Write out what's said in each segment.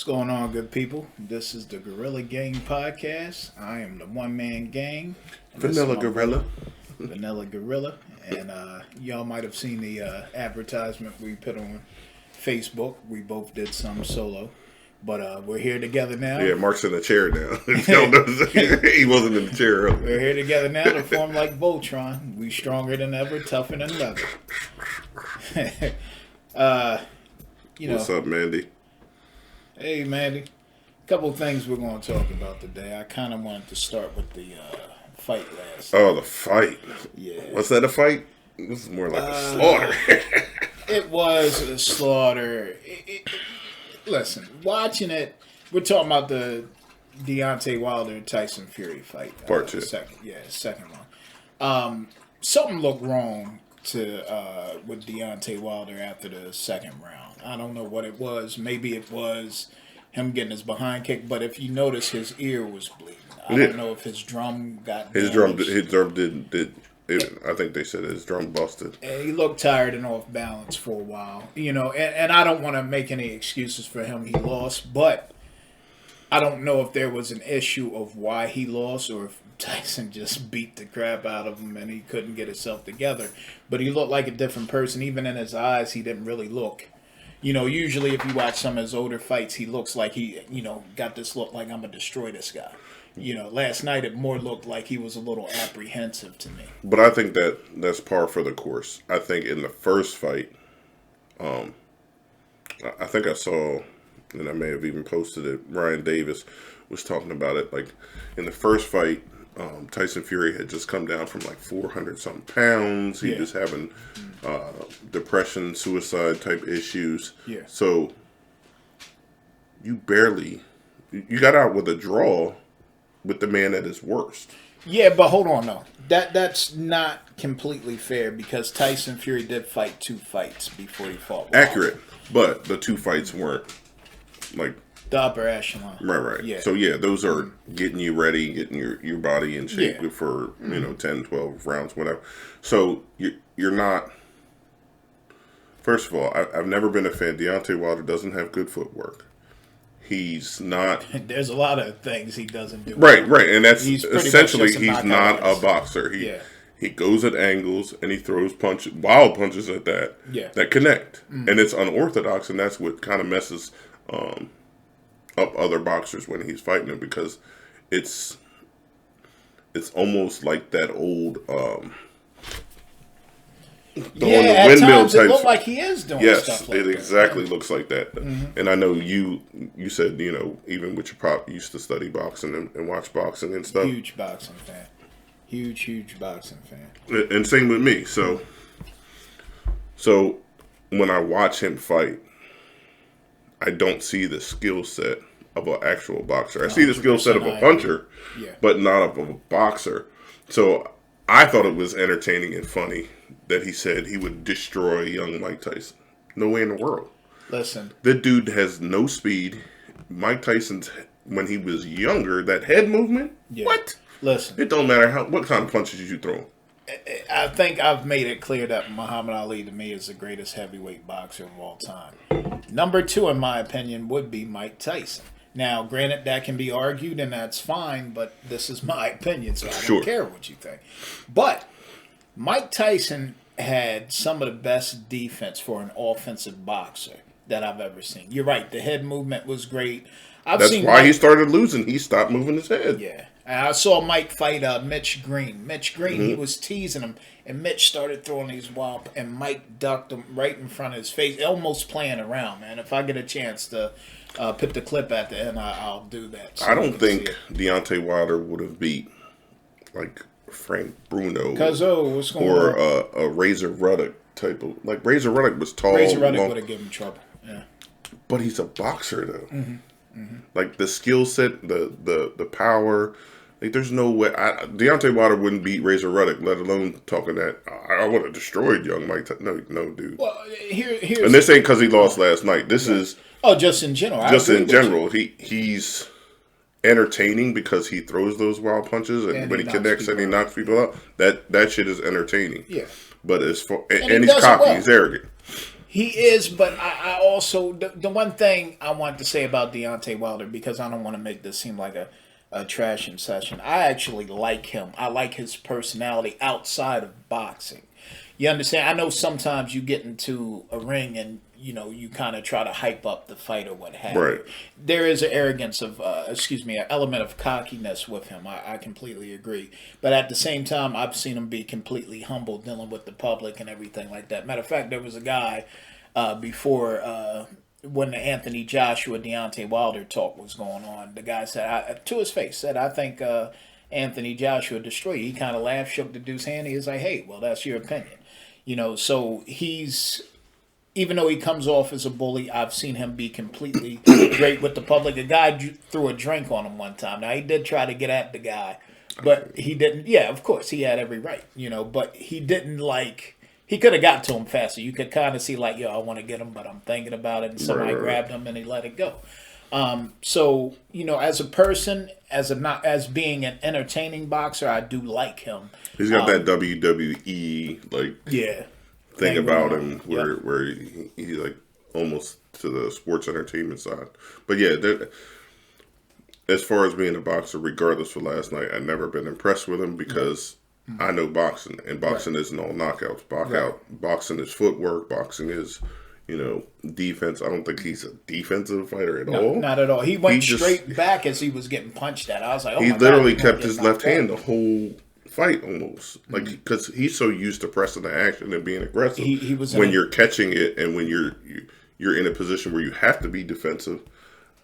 What's going on, good people? This is the Gorilla Gang podcast. I am the one man gang. Vanilla Gorilla. Vanilla Gorilla. And y'all might have seen the advertisement we put on Facebook. We both did some solo. But we're here together now. Yeah, Mark's in the chair now. He wasn't in the chair earlier. We're here together now to form like Voltron. We stronger than ever, tougher than leather. What's up, Mandy? Hey, Mandy. A couple of things we're going to talk about today. I kind of wanted to start with the fight last. Oh, the fight. Yeah. Was that a fight? This is more like a slaughter. It was a slaughter. Listen, watching it, we're talking about the Deontay Wilder and Tyson Fury fight. Part two. Second one. Something looked wrong with Deontay Wilder after the second round. I don't know what it was. Maybe it was him getting his behind kicked, but if you notice, his ear was bleeding. I don't know if his drum got damaged. His drum did. I think they said his drum busted. And he looked tired and off balance for a while. And I don't want to make any excuses for him. He lost, but I don't know if there was an issue of why he lost or if Tyson just beat the crap out of him and he couldn't get himself together. But he looked like a different person. Even in his eyes, he didn't really look. Usually if you watch some of his older fights, he looks like he, got this look like I'm going to destroy this guy. Last night it more looked like he was a little apprehensive to me. But I think that's par for the course. I think in the first fight, I think I saw, and I may have even posted it, Ryan Davis was talking about it. Like, in the first fight, Tyson Fury had just come down from like 400-something pounds. He was having depression, suicide type issues. Yeah. So, you got out with a draw with the man at his worst. Yeah, but hold on, though. That's not completely fair because Tyson Fury did fight 2 fights before he fought Wilder. Accurate, but the 2 fights weren't like the upper echelon. Right. Yeah. So, those are getting you ready, getting your body in shape for, 10, 12 rounds, whatever. So, you're not... First of all, I've never been a fan. Deontay Wilder doesn't have good footwork. He's not... There's a lot of things he doesn't do. Right. And that's essentially, he's not artist. a boxer. He goes at angles and he throws wild punches at that connect. And it's unorthodox, and that's what kind of messes up other boxers when he's fighting them, because it's almost like that old at windmill times type. It looks like he is doing stuff like it exactly looks like that. And I know you said, even with your pop, you used to study boxing and watch boxing and stuff. Huge boxing fan. Huge boxing fan. And same with me. So when I watch him fight, I don't see the skill set of an actual boxer. I see the skill set of a puncher, but not of a boxer. So I thought it was entertaining and funny that he said he would destroy young Mike Tyson. No way in the world. Listen. The dude has no speed. Mike Tyson's, when he was younger, that head movement, what? Listen. It don't matter what kind of punches you throw. I think I've made it clear that Muhammad Ali, to me, is the greatest heavyweight boxer of all time. Number 2, in my opinion, would be Mike Tyson. Now, granted, that can be argued, and that's fine, but this is my opinion, so I don't care what you think. But Mike Tyson had some of the best defense for an offensive boxer that I've ever seen. You're right. The head movement was great. That's why he started losing. He stopped moving his head. Yeah. And I saw Mike fight Mitch Green. Mitch Green, he was teasing him, and Mitch started throwing these wild, and Mike ducked him right in front of his face, almost playing around, man. If I get a chance to put the clip at the end, I'll do that. So I don't think Deontay Wilder would have beat, like, Frank Bruno what's going or on? a Razor Ruddock type of... Like, Razor Ruddock was tall. Razor Ruddock would have given him trouble, yeah. But he's a boxer, though. Like, the skill set, the power... Like, there's no way... Deontay Wilder wouldn't beat Razor Ruddock, let alone talking that... I would have destroyed young Mike... No, dude. Well, here's... And this ain't because he lost last night. This is... Oh, just in general. Just in general. He's entertaining because he throws those wild punches, and when he connects and he knocks people out, that shit is entertaining. Yeah. But and he's cocky, he's arrogant. He is, but I also the one thing I want to say about Deontay Wilder, because I don't want to make this seem like a trashing session. I actually like him. I like his personality outside of boxing. You understand? I know sometimes you get into a ring and you kind of try to hype up the fight or what have Right. you. There is an arrogance of, an element of cockiness with him. I completely agree. But at the same time, I've seen him be completely humble dealing with the public and everything like that. Matter of fact, there was a guy before when the Anthony Joshua Deontay Wilder talk was going on. The guy said, to his face, said, "I think Anthony Joshua destroyed you." He kind of laughed, shook the dude's hand. He was like, "Hey, well, that's your opinion." So he's, even though he comes off as a bully, I've seen him be completely great with the public. A guy threw a drink on him one time. Now, he did try to get at the guy, but he didn't. Yeah, of course, he had every right, but he didn't he could have got to him faster. You could kind of see yo, I want to get him, but I'm thinking about it. And somebody grabbed him and he let it go. As a person, as being an entertaining boxer, I do like him. He's got that WWE thing about him where he like almost to the sports entertainment side. But yeah, as far as being a boxer, regardless for last night, I've never been impressed with him because I know boxing, and boxing isn't all knockouts. Boxing is footwork. Boxing is defense. I don't think he's a defensive fighter at all. Not at all. He went straight back as he was getting punched at. I was like, oh he my literally God, kept his left hand the whole fight almost, because he's so used to pressing the action and being aggressive. He was when you're catching it and when you're in a position where you have to be defensive,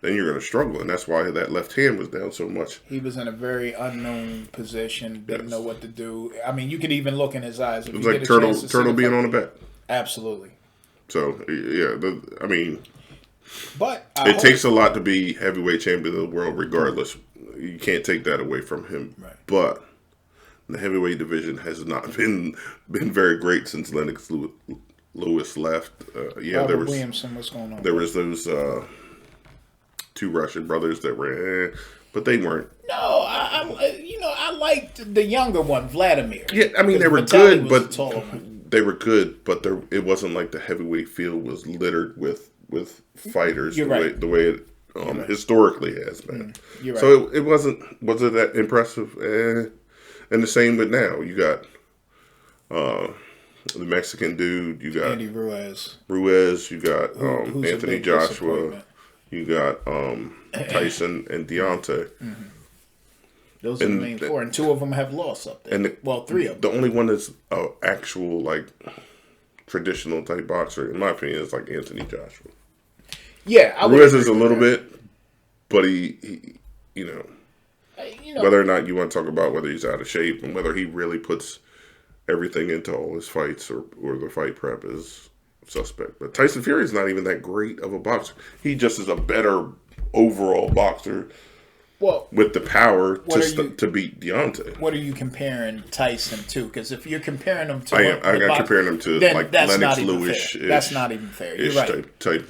then you're going to struggle, and that's why that left hand was down so much. He was in a very unknown position, didn't know what to do. I mean, you could even look in his eyes. If it was you like get a chance to Turtle being on a bet. Absolutely. So yeah, but it takes a lot to be heavyweight champion of the world. Regardless, you can't take that away from him. Right. But the heavyweight division has not been very great since Lennox Lewis left. Robert Williamson, what's going on? There was those two Russian brothers that ran, but they weren't. No, I liked the younger one, Vladimir. Yeah, I mean they were Vitaly good, but they were good, but it wasn't like the heavyweight field was littered with fighters the way it historically has been. You're right. So it wasn't that impressive. And the same with now. You got the Mexican dude. You got Andy Ruiz. You got Anthony Joshua. You got Tyson and Deontay. Mm-hmm. Those are the main four, and two of them have lost up there. And three of them. The only one that's an actual traditional type boxer, in my opinion, is Anthony Joshua. Yeah, Ruiz is a little bit, but he whether or not you want to talk about whether he's out of shape and whether he really puts everything into all his fights or the fight prep is suspect. But Tyson Fury is not even that great of a boxer. He just is a better overall boxer. Well, with the power to beat Deontay. What are you comparing Tyson to? Because if you're comparing him to, I'm comparing him to Lennox Lewis. That's not even fair. You're right. Type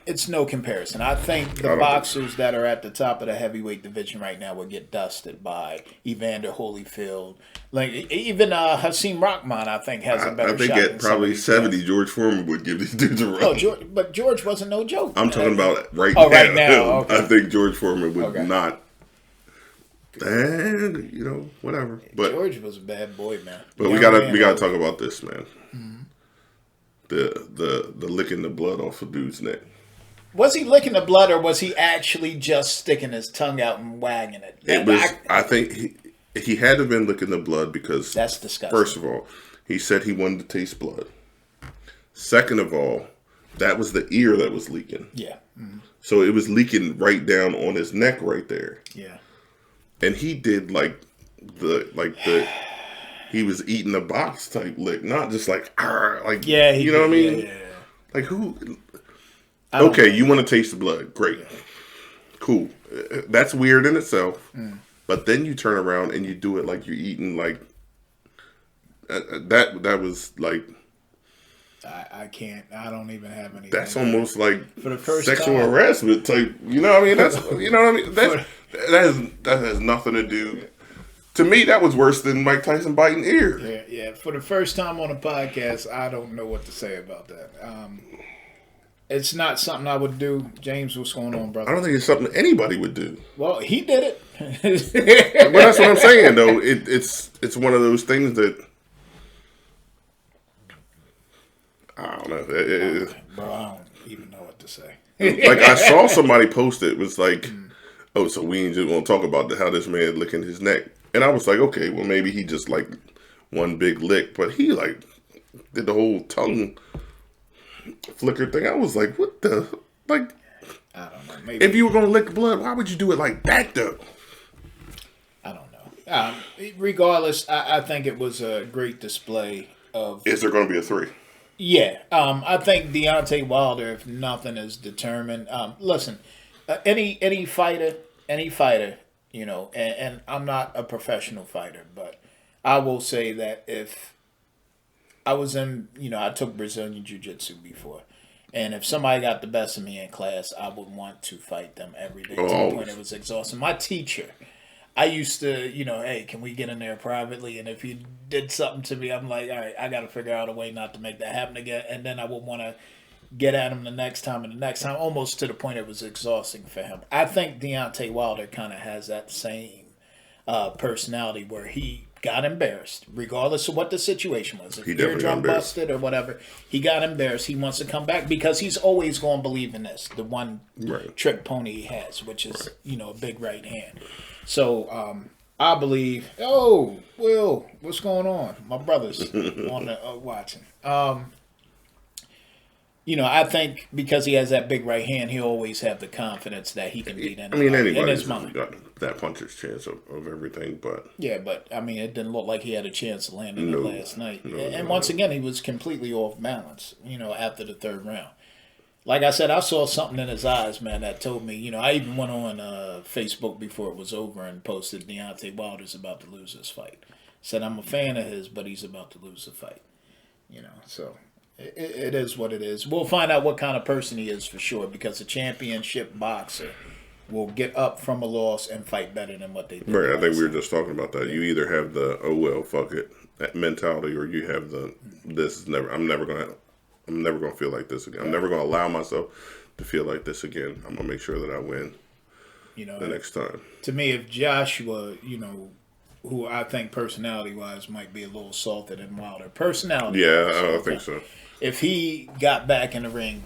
it's no comparison. I think the boxers that are at the top of the heavyweight division right now will get dusted by Evander Holyfield. Even Hasim Rahman, I think, has a better shot. I think at probably 70, George Foreman would give these dudes a run. But George wasn't no joke. I'm talking about right now. Right now. Okay. I think George Foreman would not. And whatever. But George was a bad boy, man. But we gotta talk about this, man. Mm-hmm. The licking the blood off a dude's neck. Was he licking the blood, or was he actually just sticking his tongue out and wagging it? I think he had to have been licking the blood because that's disgusting. First of all, he said he wanted to taste blood. Second of all, that was the ear that was leaking. Yeah. Mm-hmm. So it was leaking right down on his neck right there. Yeah. And he did he was eating a box type lick, not just you know what I mean? Yeah. Like who? Okay, you want to taste the blood? Great, cool. That's weird in itself. But then you turn around and you do it like you're eating that was like. I can't. I don't even have any. That's almost like for the first sexual time. harassment type. You know what I mean? That's that has nothing to do To me, that was worse than Mike Tyson biting ear. Yeah. For the first time on a podcast, I don't know what to say about that. It's not something I would do. James, what's going on, brother? I don't think it's something anybody would do. Well, he did it. Well, that's what I'm saying, though. It's one of those things that I don't know. Bro, I don't even know what to say. Like, I saw somebody post it. It was like, oh, so we ain't just want to talk about how this man licking his neck. And I was like, okay, well, maybe he just like one big lick. But he like did the whole tongue flicker thing. I was like, what the? Like, I don't know. Maybe if you were going to lick blood, why would you do it like that, though? I don't know. Regardless, I think it was a great display of... Is there going to be a 3? Yeah, I think Deontay Wilder, if nothing is determined, listen, any fighter, you know, and I'm not a professional fighter, but I will say that if I was in, you know, I took Brazilian Jiu-Jitsu before, and if somebody got the best of me in class, I would want to fight them every day to the point it was exhausting. My teacher, I used to, you know, hey, can we get in there privately? And if he did something to me, I'm like, all right, I got to figure out a way not to make that happen again. And then I would want to get at him the next time and the next time, almost to the point it was exhausting for him. I think Deontay Wilder kind of has that same personality where he got embarrassed, regardless of what the situation was. If eardrum busted or whatever, he got embarrassed. He wants to come back because he's always going to believe in this, the one trick pony he has, which is, you know, a big right hand. So I believe. Oh, Will, what's going on? My brother's on the watching. You know, I think because he has that big right hand, he'll always have the confidence that he can beat anybody. I mean, anybody's got that puncher's chance of everything, but... Yeah, but, I mean, it didn't look like he had a chance of landing it last night. And once again, he was completely off balance, you know, after the third round. Like I said, I saw something in his eyes, man, that told me, you know, I even went on Facebook before it was over and posted Deontay Wilder's about to lose this fight. Said, I'm a fan of his, but he's about to lose the fight. You know, so... It is what it is. We'll find out what kind of person he is for sure, because a championship boxer will get up from a loss and fight better than what they did. Right, I think we were just talking about that. You either have the oh well, fuck it, that mentality, or you have the I'm never gonna feel like this again. I'm never gonna allow myself to feel like this again. I'm gonna make sure that I win. You know, the next time. To me, if Joshua, you know, who I think personality wise might be a little softer than Wilder. Personality. Yeah, I think so. If he got back in the ring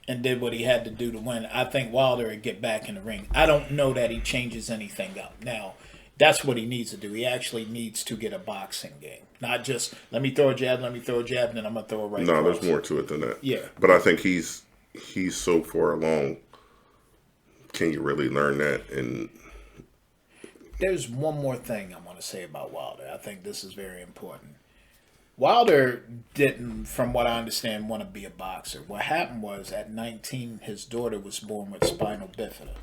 and did what he had to do to win, I think Wilder would get back in the ring. I don't know that he changes anything up. Now, that's what he needs to do. He actually needs to get a boxing game. Not just, let me throw a jab, and then I'm going to throw it right across. There's more to it than that. Yeah. But I think he's so far along. Can you really learn that? And there's one more thing I want to say about Wilder. I think this is very important. Wilder didn't, from what I understand, want to be a boxer. What happened was, at 19, his daughter was born with spinal bifida.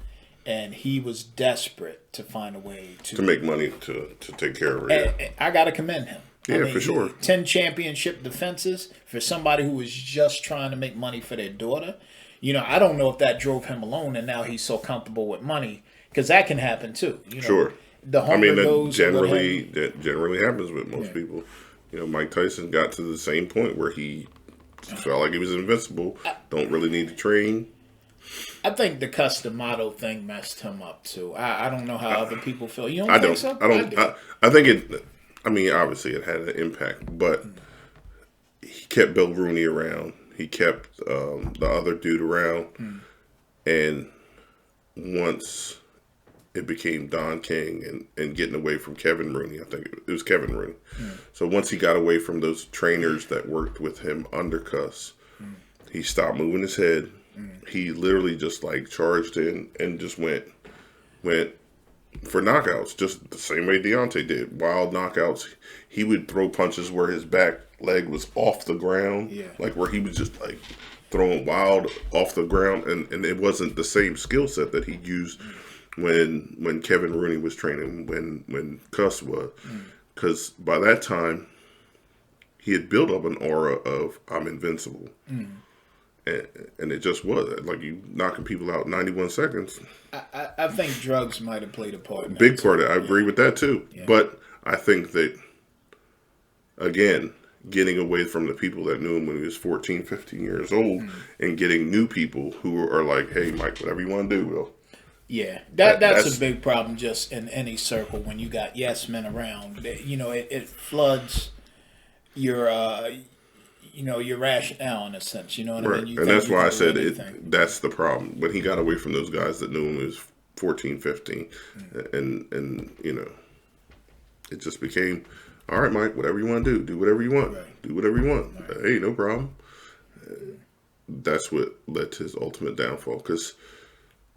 And he was desperate to find a way to make money to take care of her. And I got to commend him. Yeah, for sure. 10 championship defenses for somebody who was just trying to make money for their daughter. You know, I don't know if that drove him alone and now he's so comfortable with money, because that can happen too. You know, sure. The hunger goes. That generally happens with most people. You know, Mike Tyson got to the same point where he felt like he was invincible. Don't really need to train. I think the Customato thing messed him up too. I don't know how other people feel. You don't think so? I think it. I mean, obviously it had an impact, but he kept Bill Rooney around. He kept the other dude around, and once it became Don King and getting away from Kevin Rooney. I think it was Kevin Rooney. So once he got away from those trainers that worked with him under Cuss, he stopped moving his head. He literally just like charged in and just went for knockouts, just the same way Deontay did. Wild knockouts. He would throw punches where his back leg was off the ground, like where he was just like throwing wild off the ground, and it wasn't the same skill set that he used when Kevin Rooney was training, when Cuss was, because by that time he had built up an aura of I'm invincible, and it just was like you knocking people out 91 seconds. I think drugs might have played a part in that. Big part of it. I agree with that too. Yeah. But I think that, again, getting away from the people that knew him when he was 14, 15 years old and getting new people who are like, hey, Mike, whatever you want to do, Will. Yeah, that's a big problem just in any circle when you got yes men around. You know, it floods your your rationale in a sense. You know what I mean? You and that's why I said anything. that's the problem. When he got away from those guys that knew him when he was 14, 15, and it just became, all right, Mike, whatever you want to do whatever you want. Right. Do whatever you want. Right. Hey, no problem. That's what led to his ultimate downfall because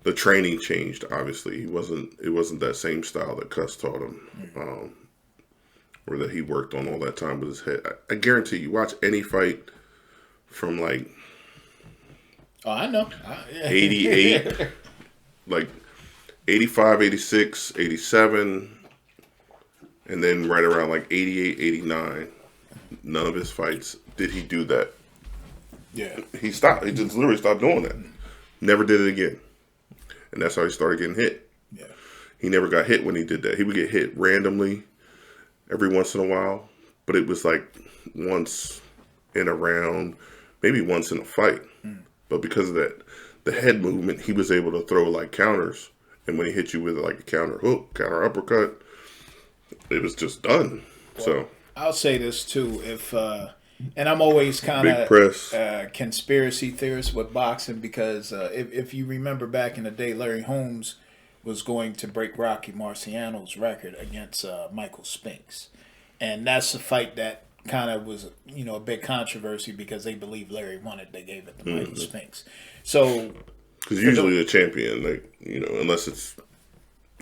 the training changed. Obviously, it wasn't that same style that Cuss taught him, or that he worked on all that time with his head. I guarantee you, watch any fight from like Oh, I know. 88, like 85, 86, 87, and then right around like 88, 89. None of his fights did he do that. Yeah. He stopped. He just literally stopped doing that. Never did it again. And that's how he started getting hit. Yeah. He never got hit when he did that. He would get hit randomly every once in a while, but it was like once in a round, maybe once in a fight. But because of that, the head movement, he was able to throw like counters. And when he hit you with like a counter hook, counter uppercut, it was just done. Well, so I'll say this too, and I'm always kind of conspiracy theorist with boxing because if you remember back in the day, Larry Holmes was going to break Rocky Marciano's record against Michael Spinks. And that's a fight that kind of was, a big controversy because they believe Larry won it. They gave it to Michael Spinks. So, because usually the champion, like, unless it's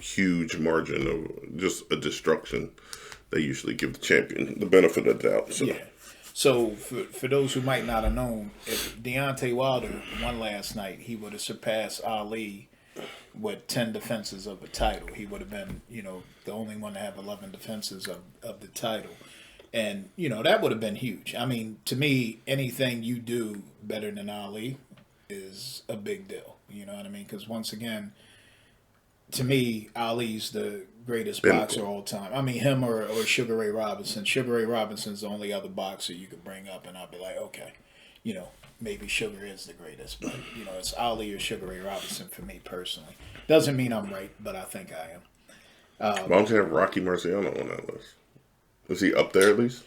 huge margin of just a destruction, they usually give the champion the benefit of the doubt. So. Yeah. So for those who might not have known, if Deontay Wilder won last night, he would have surpassed Ali with 10 defenses of a title. He would have been, the only one to have 11 defenses of the title. And, that would have been huge. I mean, to me, anything you do better than Ali is a big deal. You know what I mean? Because once again, to me, Ali's the greatest boxer of all time. I mean, him or Sugar Ray Robinson. Sugar Ray Robinson's the only other boxer you could bring up, and I'll be like, okay, maybe Sugar is the greatest, but it's Ali or Sugar Ray Robinson for me personally. Doesn't mean I'm right, but I think I am. Why don't you have Rocky Marciano on that list? Is he up there at least?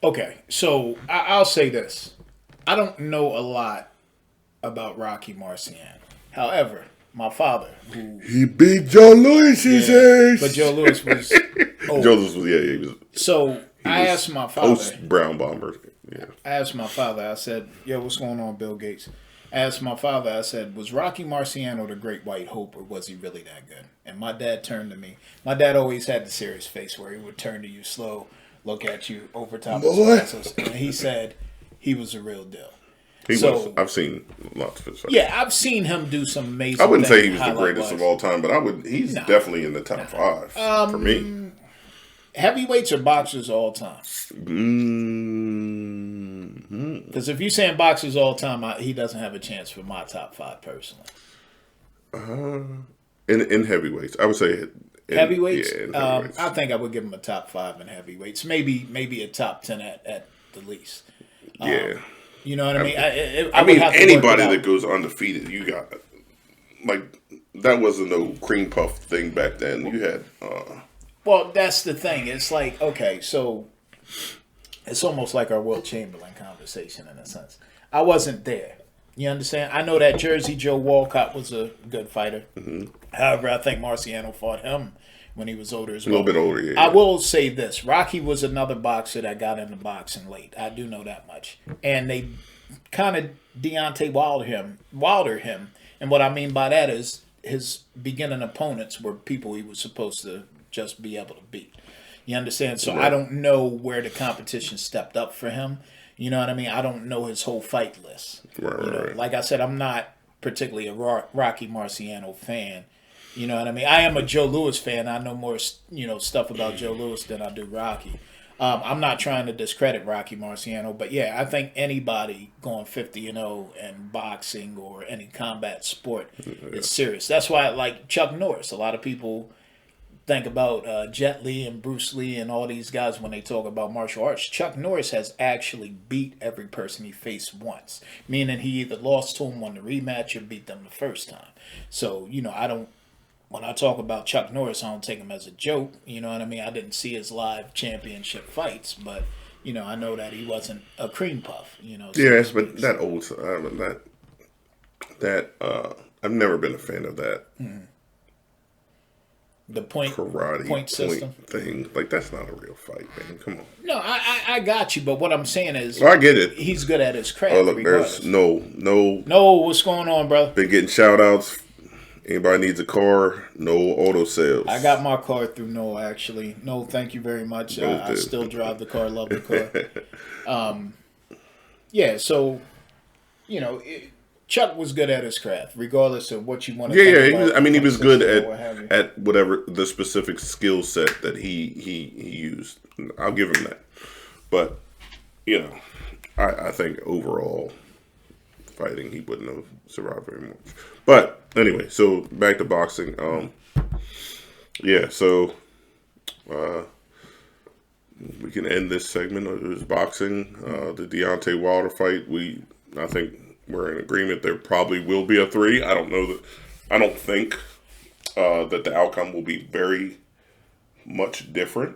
Okay, so I'll say this: I don't know a lot about Rocky Marciano. However, my father, he beat Joe Louis's ass, but Joe Louis was old. Joe Louis was he was. So I asked my father, post Brown Bomber. Yeah. I asked my father. I said, "Yo, what's going on, Bill Gates?" I asked my father. I said, "Was Rocky Marciano the Great White Hope, or was he really that good?" And my dad turned to me. My dad always had the serious face where he would turn to you slow, look at you over top of his glasses, and he said he was a real deal. I've seen lots of his fights. Yeah, I've seen him do some amazing. I wouldn't things say he was the greatest of all time, but He's definitely in the top five for me. Heavyweights or boxers all time? Because if you're saying boxers all time, he doesn't have a chance for my top five personally. In heavyweights, I would say heavyweights. Yeah, in heavyweights. I think I would give him a top five in heavyweights. Maybe a top 10 at the least. Yeah. You know what I mean? I mean, anybody that goes undefeated, you got that wasn't no cream puff thing back then. You had. Well, that's the thing. It's like, okay, so it's almost like our Wilt Chamberlain conversation in a sense. I wasn't there. You understand? I know that Jersey Joe Walcott was a good fighter. Mm-hmm. However, I think Marciano fought him when he was older as well. A little bit older, yeah. I will say this. Rocky was another boxer that got into boxing late. I do know that much. And they kind of Deontay Wilder him. And what I mean by that is his beginning opponents were people he was supposed to just be able to beat. You understand? So right. I don't know where the competition stepped up for him. You know what I mean? I don't know his whole fight list. Right. Like I said, I'm not particularly a Rocky Marciano fan. You know what I mean? I am a Joe Louis fan. I know more, stuff about Joe Louis than I do Rocky. I'm not trying to discredit Rocky Marciano, but yeah, I think anybody going 50-0 in boxing or any combat sport is serious. That's why, like Chuck Norris, a lot of people think about Jet Li and Bruce Lee and all these guys when they talk about martial arts. Chuck Norris has actually beat every person he faced once, meaning he either lost to him on the rematch or beat them the first time. So, I don't. When I talk about Chuck Norris, I don't take him as a joke. You know what I mean? I didn't see his live championship fights, but I know that he wasn't a cream puff. So Yes, but that old I've never been a fan of that. The point Karate system thing. Like, that's not a real fight, man. Come on. No, I got you, but what I'm saying is, well, I get it. He's good at his craft. Oh, look, regardless. there's no. What's going on, bro? Been getting shout outs. Anybody needs a car? No auto sales. I got my car through Noah, actually. No, thank you very much. I still drive the car. Love the car. Yeah. So, Chuck was good at his craft, regardless of what you want to. Yeah. He was good at whatever the specific skill set that he used. I'll give him that. But I think overall fighting, he wouldn't have survived very much. But anyway, so back to boxing. So we can end this segment. It was boxing. The Deontay Wilder fight. I think we're in agreement there probably will be a 3. I don't think that the outcome will be very much different.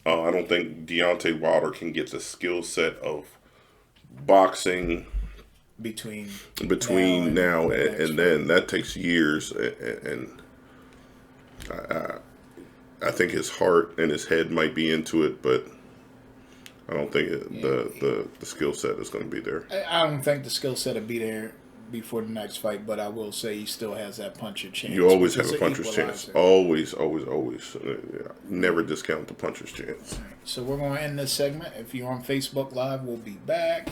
I don't think Deontay Wilder can get the skill set of boxing between now and then. That takes years, and I think his heart and his head might be into it, but I don't think the skill set is going to be there. I don't think the skill set will be there before the next fight, but I will say he still has that puncher chance. You always have a puncher's chance. Always. Never discount the puncher's chance. So we're going to end this segment. If you're on Facebook Live, we'll be back.